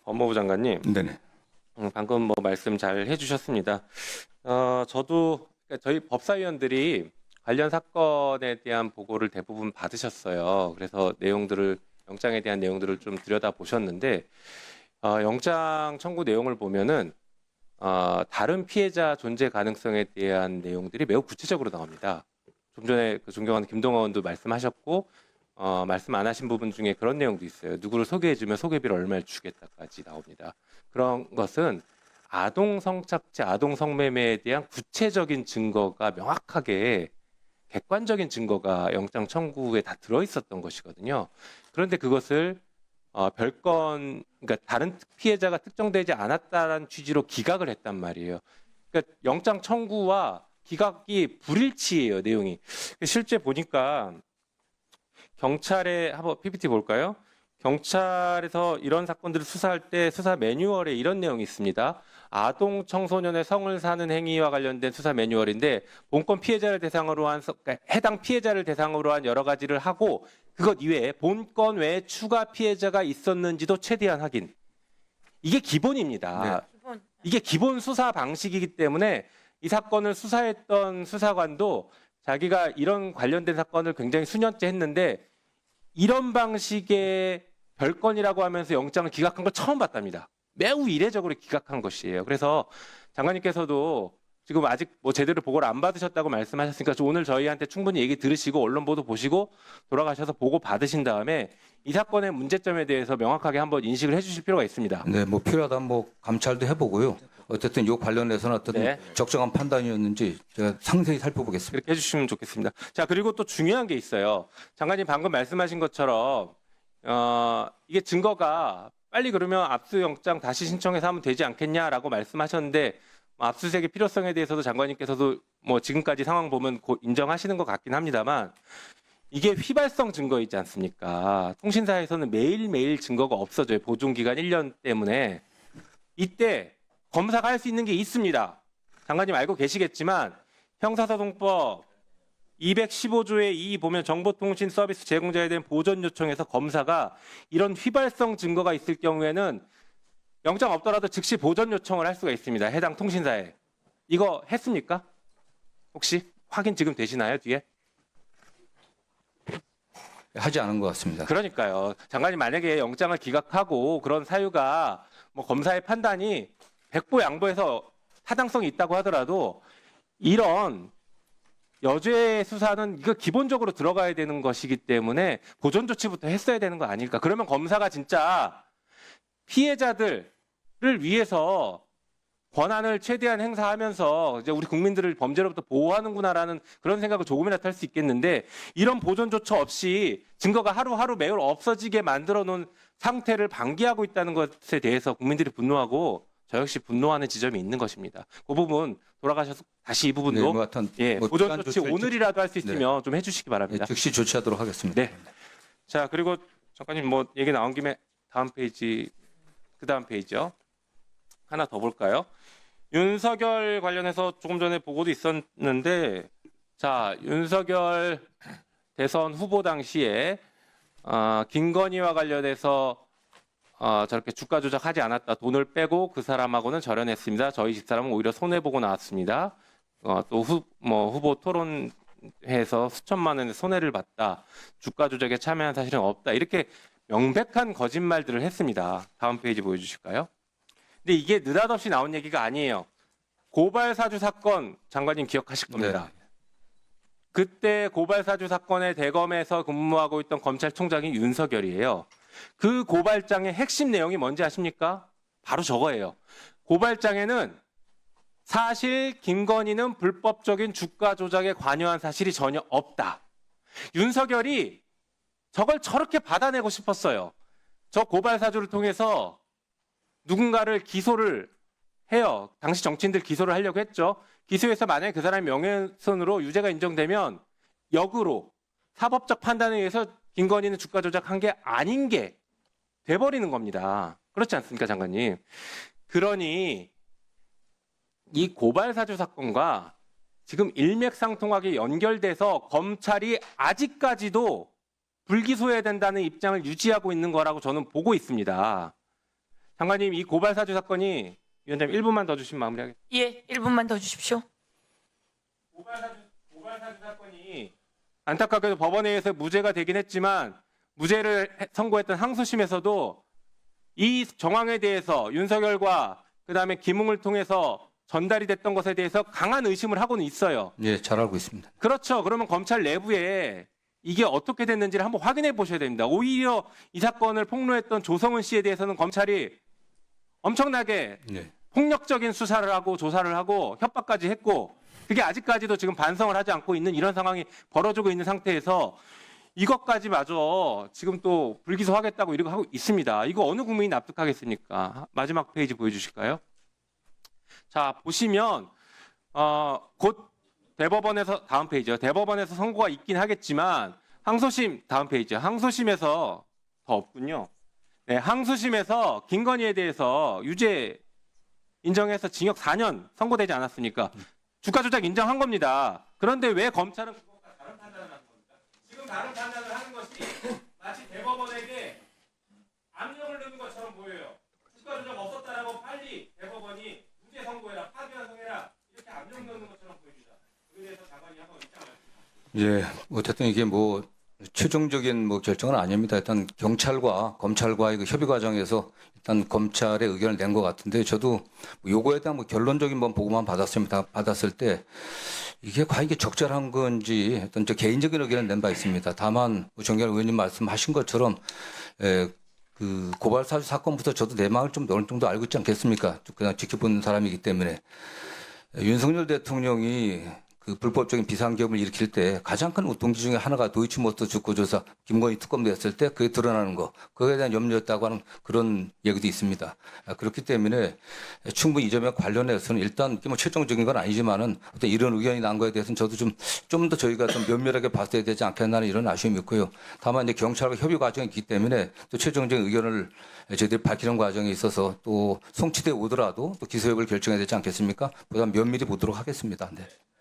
법무부 장관님, 네네. 방금 뭐 말씀 잘 해주셨습니다. 저도 그러니까 저희 법사위원들이 관련 사건에 대한 보고를 대부분 받으셨어요. 그래서 영장에 대한 내용들을 좀 들여다 보셨는데, 영장 청구 내용을 보면은 다른 피해자 존재 가능성에 대한 내용들이 매우 구체적으로 나옵니다. 좀 전에 그 존경하는 김동원 의원도 말씀하셨고, 말씀 안 하신 부분 중에 그런 내용도 있어요. 누구를 소개해주면 소개비를 얼마를 주겠다까지 나옵니다. 그런 것은 아동 성착취, 아동 성매매에 대한 구체적인 증거가 명확하게 객관적인 증거가 영장 청구에 다 들어있었던 것이거든요. 그런데 그것을 그러니까 다른 피해자가 특정되지 않았다는 취지로 기각을 했단 말이에요. 그러니까 영장 청구와 기각이 불일치예요, 내용이. 실제 보니까 경찰에 한번 PPT 볼까요? 경찰에서 이런 사건들을 수사할 때 수사 매뉴얼에 이런 내용이 있습니다. 아동 청소년의 성을 사는 행위와 관련된 수사 매뉴얼인데 본건 피해자를 대상으로 그러니까 해당 피해자를 대상으로 한 여러 가지를 하고 그것 이외에 본건 외에 추가 피해자가 있었는지도 최대한 확인. 이게 기본입니다. 기본. 이게 기본 수사 방식이기 때문에 이 사건을 수사했던 수사관도 자기가 이런 관련된 사건을 굉장히 수년째 했는데 이런 방식의 별건이라고 하면서 영장을 기각한 걸 처음 봤답니다. 매우 이례적으로 기각한 것이에요. 그래서 장관님께서도 지금 아직 뭐 제대로 보고를 안 받으셨다고 말씀하셨으니까 오늘 저희한테 충분히 얘기 들으시고 언론 보도 보시고 돌아가셔서 보고 받으신 다음에 이 사건의 문제점에 대해서 명확하게 한번 인식을 해주실 필요가 있습니다. 네, 뭐 필요하다면 뭐 감찰도 해보고요. 어쨌든 이 관련해서는 어떤 네. 적정한 판단이었는지 제가 상세히 살펴보겠습니다. 그렇게 해주시면 좋겠습니다. 자, 그리고 또 중요한 게 있어요. 장관님 방금 말씀하신 것처럼 이게 증거가 빨리 그러면 압수영장 다시 신청해서 하면 되지 않겠냐라고 말씀하셨는데 압수수색의 필요성에 대해서도 장관님께서도 뭐 지금까지 상황 보면 인정하시는 것 같긴 합니다만 이게 휘발성 증거이지 않습니까? 통신사에서는 매일매일 증거가 없어져요. 보존기간 1년 때문에. 이때 검사가 할 수 있는 게 있습니다. 장관님 알고 계시겠지만 형사소송법 215조의 2 보면 정보통신 서비스 제공자에 대한 보전 요청에서 검사가 이런 휘발성 증거가 있을 경우에는 영장 없더라도 즉시 보전 요청을 할 수가 있습니다. 해당 통신사에. 이거 했습니까? 혹시 확인 지금 되시나요? 뒤에? 하지 않은 것 같습니다. 그러니까요. 장관님 만약에 영장을 기각하고 그런 사유가 뭐 검사의 판단이 백보양보해서 타당성이 있다고 하더라도 이런 여죄 수사는 이거 기본적으로 들어가야 되는 것이기 때문에 보존 조치부터 했어야 되는 거 아닐까. 그러면 검사가 진짜 피해자들을 위해서 권한을 최대한 행사하면서 이제 우리 국민들을 범죄로부터 보호하는구나라는 그런 생각을 조금이라도 할 수 있겠는데 이런 보존 조처 없이 증거가 하루하루 매일 없어지게 만들어 놓은 상태를 방기하고 있다는 것에 대해서 국민들이 분노하고 저 역시 분노하는 지점이 있는 것입니다. 그 부분 돌아가셔서 다시 이 부분도 네, 뭐 하여튼 뭐 보존 기간 조치 조치를 오늘이라도 할 수 있으면 좀 해주시기 바랍니다. 즉시 조치하도록 하겠습니다. 네. 자, 그리고 잠깐님 뭐 얘기 나온 김에 다음 페이지, 그 다음 페이지요. 하나 더 볼까요? 윤석열 관련해서 조금 전에 보고도 있었는데, 자, 윤석열 대선 후보 당시에 김건희와 관련해서 저렇게 주가 조작하지 않았다. 돈을 빼고 그 사람하고는 절연했습니다. 저희 집사람은 오히려 손해 보고 나왔습니다. 또 후보 토론회에서 수천만 원의 손해를 봤다. 주가 조작에 참여한 사실은 없다. 이렇게 명백한 거짓말들을 했습니다. 다음 페이지 보여주실까요? 근데 이게 느닷없이 나온 얘기가 아니에요. 고발 사주 사건 장관님 기억하실 겁니다. 네. 그때 고발 사주 사건의 대검에서 근무하고 있던 검찰총장이 윤석열이에요. 그 고발장의 핵심 내용이 뭔지 아십니까? 바로 저거예요. 고발장에는 사실 김건희는 불법적인 주가 조작에 관여한 사실이 전혀 없다. 윤석열이 저걸 저렇게 받아내고 싶었어요. 저 고발 사주를 통해서 누군가를 기소를 해요. 당시 정치인들 기소를 하려고 했죠. 기소해서 만약에 그 사람이 명예훼손으로 유죄가 인정되면 역으로 사법적 판단에 의해서 김건희는 주가 조작한 게 아닌 게 돼버리는 겁니다. 그렇지 않습니까, 장관님? 그러니 이 고발 사주 사건과 지금 일맥상통하게 연결돼서 검찰이 아직까지도 불기소해야 된다는 입장을 유지하고 있는 거라고 저는 보고 있습니다. 장관님, 이 고발 사주 사건이 위원장님 1분만 더 주시면 마무리하겠습니다. 예, 1분만 더 주십시오. 고발 사주 사건이 안타깝게도 법원에 의해서 무죄가 되긴 했지만 무죄를 선고했던 항소심에서도 이 정황에 대해서 윤석열과 그다음에 김웅을 통해서 전달이 됐던 것에 대해서 강한 의심을 하고는 있어요. 예, 잘 알고 있습니다. 그렇죠. 그러면 검찰 내부에 이게 어떻게 됐는지를 한번 확인해 보셔야 됩니다. 오히려 이 사건을 폭로했던 조성은 씨에 대해서는 검찰이 엄청나게 예. 폭력적인 수사를 하고 조사를 하고 협박까지 했고 그게 아직까지도 지금 반성을 하지 않고 있는 이런 상황이 벌어지고 있는 상태에서 이것까지 마저 지금 또 불기소하겠다고 이러고 하고 있습니다. 이거 어느 국민이 납득하겠습니까? 마지막 페이지 보여주실까요? 자, 보시면 곧 대법원에서 다음 페이지요. 대법원에서 선고가 있긴 하겠지만 항소심 다음 페이지요. 항소심에서 더 없군요. 네, 항소심에서 김건희에 대해서 유죄 인정해서 징역 4년 선고되지 않았습니까? 주가 조작 인정한 겁니다. 그런데 왜 검찰은 그것과 다른 판단을 하는 겁니까? 지금 다른 판단을 하는 것이 마치 대법원에게 압력을 넣는 것처럼 보여요. 주가 조작 없었다라고 빨리 대법원이 무죄 선고해라, 파기환송해라 이렇게 압력 넣는 것처럼 보입니다. 그에 대해서 장관이 한번 입장을. 예, 어쨌든 이게 뭐 최종적인 뭐 결정은 아닙니다. 일단 경찰과 검찰과의 그 협의 과정에서 일단 검찰의 의견을 낸 것 같은데 저도 요거에 대한 뭐 결론적인 뭐 보고만 받았을 때 이게 과연 이게 적절한 건지 어떤 저 개인적인 의견을 낸 바 있습니다. 다만 정경 의원님 말씀하신 것처럼 그 고발 사주 사건부터 저도 내막을 좀 어느 정도 알고 있지 않겠습니까? 그냥 지켜본 사람이기 때문에 윤석열 대통령이 그 불법적인 비상계엄을 일으킬 때 가장 큰 동기 중에 하나가 도이치모터 주가조사 김건희 특검 냈을 때 그게 드러나는 거, 그거에 대한 염려였다고 하는 그런 얘기도 있습니다. 그렇기 때문에 충분히 이 점에 관련해서는 일단 뭐 최종적인 건 아니지만은 어떤 이런 의견이 난 거에 대해서는 저도 좀 더 저희가 좀 면밀하게 봤어야 되지 않겠나는 이런 아쉬움이 있고요. 다만 이제 경찰과 협의 과정이 있기 때문에 또 최종적인 의견을 저희들이 밝히는 과정에 있어서 또 송치돼 오더라도 또 기소 여부를 결정해야 되지 않겠습니까? 보다 면밀히 보도록 하겠습니다. 네.